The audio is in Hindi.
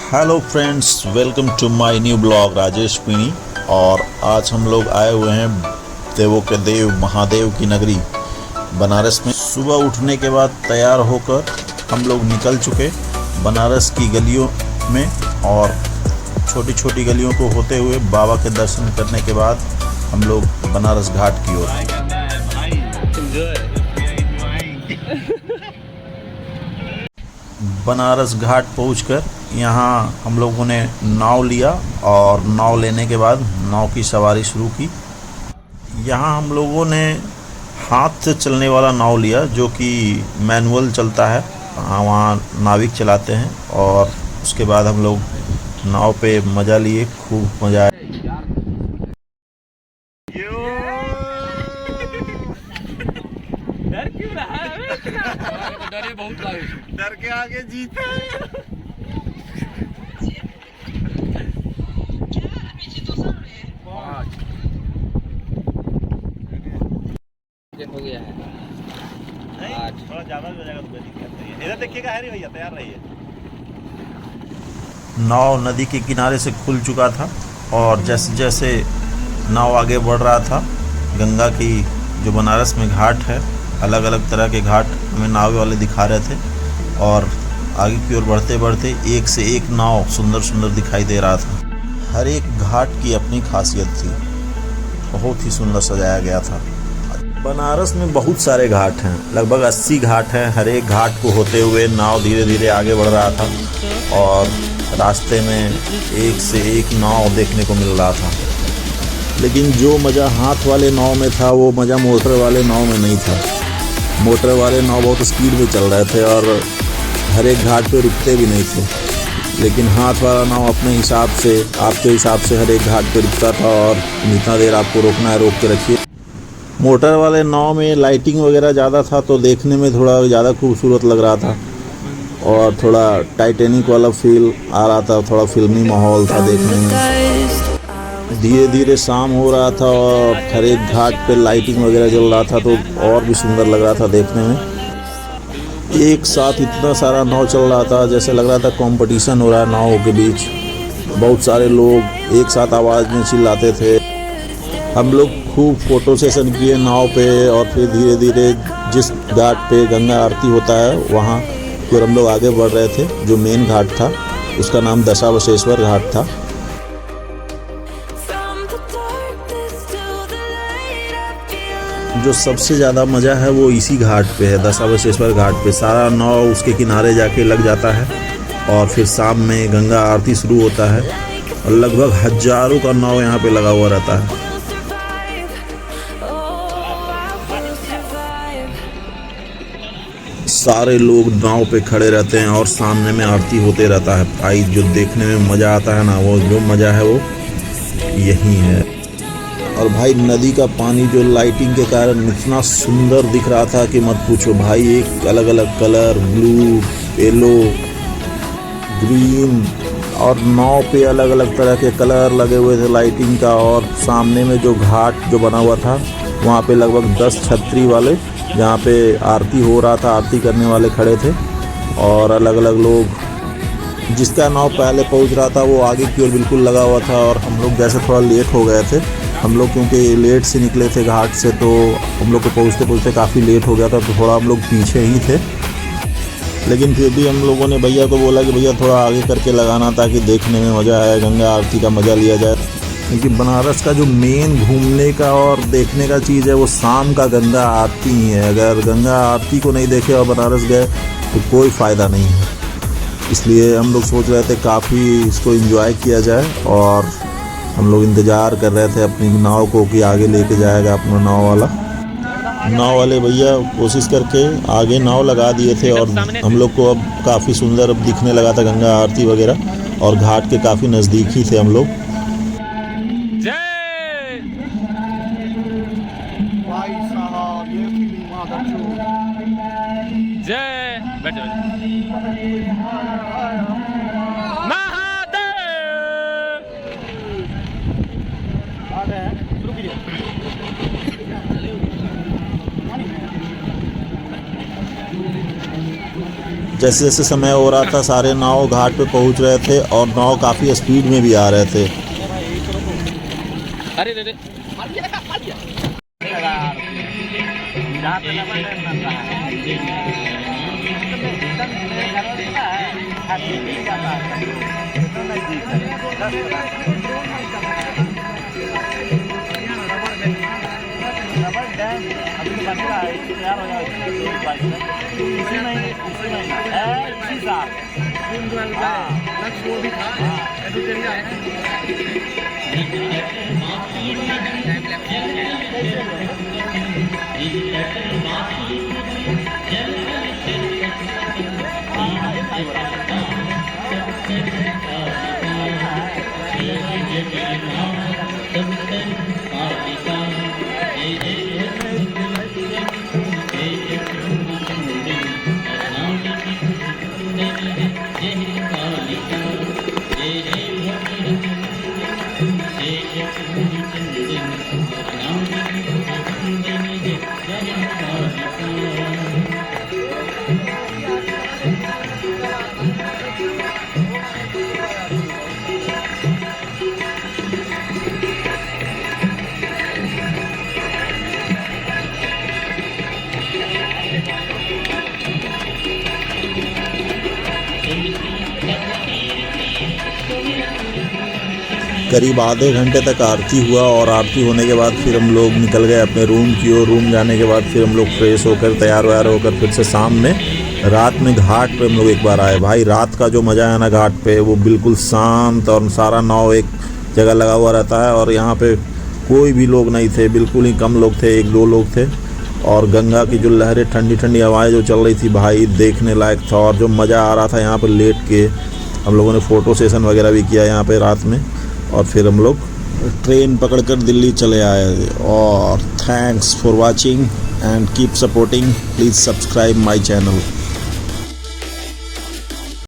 Hello friends, welcome to my new blog Rajesh Pini. और आज हम लोग आए हुए हैं देवों के देव महादेव की नगरी बनारस में। सुबह उठने के बाद तैयार होकर हम लोग निकल चुके बनारस की गलियों में, और छोटी छोटी गलियों को होते हुए बाबा के दर्शन करने के बाद हम लोग बनारस घाट की ओर। बनारस घाट पहुंचकर यहाँ हम लोगों ने नाव लिया और नाव लेने के बाद नाव की सवारी शुरू की। यहाँ हम लोगों ने हाथ से चलने वाला नाव लिया जो कि मैनुअल चलता है, वहाँ नाविक चलाते हैं। और उसके बाद हम लोग नाव पे मज़ा लिए, खूब मज़ा आया। डर क्यों रहा है? डर बहुत लागे, डर के आगे जीत है। हो गया है आज थोड़ा ज़्यादा हो जाएगा तो कोई दिक्कत नहीं है। इधर देखिएगा, है भैया, तैयार रहिए। नाव नदी के किनारे से खुल चुका था और जैसे जैसे नाव आगे बढ़ रहा था, गंगा की जो बनारस में घाट है, अलग अलग तरह के घाट हमें नाव वाले दिखा रहे थे। और आगे की ओर बढ़ते बढ़ते एक से एक नाव सुंदर सुंदर दिखाई दे रहा था। हर एक घाट की अपनी खासियत थी, बहुत ही सुंदर सजाया गया था। बनारस में बहुत सारे घाट हैं, लगभग 80 घाट हैं। हर एक घाट को होते हुए नाव धीरे धीरे आगे बढ़ रहा था और रास्ते में एक से एक नाव देखने को मिल रहा था। लेकिन जो मज़ा हाथ वाले नाव में था वो मज़ा मोटर वाले नाव में नहीं था। मोटर वाले नाव बहुत स्पीड में चल रहे थे और हर एक घाट पे रुकते भी नहीं थे, लेकिन हाथ वाला नाव अपने हिसाब से, आपके हिसाब से हर एक घाट पे रुकता था और जितना देर आपको रोकना है रोक के रखिए। मोटर वाले नाव में लाइटिंग वगैरह ज़्यादा था तो देखने में थोड़ा ज़्यादा खूबसूरत लग रहा था और थोड़ा टाइटैनिक वाला फील आ रहा था, थोड़ा फिल्मी माहौल था देखने में। धीरे धीरे शाम हो रहा था और हर एक घाट पे लाइटिंग वगैरह जल रहा था तो और भी सुंदर लग रहा था देखने में। एक साथ इतना सारा नाव चल रहा था, जैसे लग रहा था कंपटीशन हो रहा है नावों के बीच। बहुत सारे लोग एक साथ आवाज़ में चिल्लाते थे। हम लोग खूब फ़ोटो सेशन किए नाव पे और फिर धीरे धीरे जिस घाट पे गंगा आरती होता है वहाँ फिर हम लोग आगे बढ़ रहे थे। जो मेन घाट था उसका नाम दशावशेश्वर घाट था। जो सबसे ज़्यादा मज़ा है वो इसी घाट पे है, दशावशेश्वर घाट पे। सारा नाव उसके किनारे जाके लग जाता है और फिर शाम में गंगा आरती शुरू होता है और लगभग हज़ारों का नाव यहाँ पे लगा हुआ रहता है। सारे लोग नाव पे खड़े रहते हैं और सामने में आरती होते रहता है। भाई जो देखने में मज़ा आता है ना, वो जो मज़ा है वो यही है। और भाई नदी का पानी जो लाइटिंग के कारण इतना सुंदर दिख रहा था कि मत पूछो भाई। एक अलग अलग कलर, ब्लू, येलो, ग्रीन, और नाव पे अलग अलग तरह के कलर लगे हुए थे लाइटिंग का। और सामने में जो घाट जो बना हुआ था वहाँ पे लगभग 10 छतरी वाले, जहाँ पे आरती हो रहा था, आरती करने वाले खड़े थे। और अलग अलग लोग, जिसका नाव पहले पहुँच रहा था वो आगे की ओर बिल्कुल लगा हुआ था। और हम लोग जैसे थोड़ा लेट हो गए थे, हम लोग क्योंकि लेट से निकले थे घाट से, तो हम लोग को पहुँचते पहुँचते काफ़ी लेट हो गया था, तो थोड़ा हम लोग पीछे ही थे। लेकिन फिर भी हम लोगों ने भैया को बोला कि भैया थोड़ा आगे करके लगाना ताकि देखने में मज़ा आए, गंगा आरती का मज़ा लिया जाए। क्योंकि बनारस का जो मेन घूमने का और देखने का चीज़ है वो शाम का गंगा आरती ही है। अगर गंगा आरती को नहीं देखे और बनारस गए तो कोई फ़ायदा नहीं है। इसलिए हम लोग सोच रहे थे काफ़ी इसको एंजॉय किया जाए और हम लोग इंतज़ार कर रहे थे अपनी नाव को कि आगे लेके जाएगा अपना नाव वाला। नाव वाले भैया कोशिश करके आगे नाव लगा दिए थे और हम लोग को अब काफ़ी सुंदर अब दिखने लगा था गंगा आरती वगैरह, और घाट के काफ़ी नज़दीक ही थे हम लोग। जय जैसे जैसे समय हो रहा था सारे नाव घाट पे पहुंच रहे थे और नाव काफ़ी स्पीड में भी आ रहे थे। अरे रे रे करीब आधे घंटे तक आरती हुआ और आरती होने के बाद फिर हम लोग निकल गए अपने रूम की ओर। रूम जाने के बाद फिर हम लोग फ्रेश होकर तैयार व्यार होकर फिर से शाम में रात में घाट पे हम लोग एक बार आए। भाई रात का जो मज़ा है ना घाट पे, वो बिल्कुल शांत, और सारा नाव एक जगह लगा हुआ रहता है और यहाँ पे कोई भी लोग नहीं थे, बिल्कुल ही कम लोग थे, 1-2 लोग थे। और गंगा की जो लहरें, ठंडी ठंडी हवाएं जो चल रही थी भाई, देखने लायक था। और जो मज़ा आ रहा था यहाँ पर लेट के, हम लोगों ने फ़ोटो सेशन वगैरह भी किया यहाँ पे रात में। और फिर हम लोग ट्रेन पकड़कर दिल्ली चले आए। और thanks for watching and keep supporting, please subscribe my channel.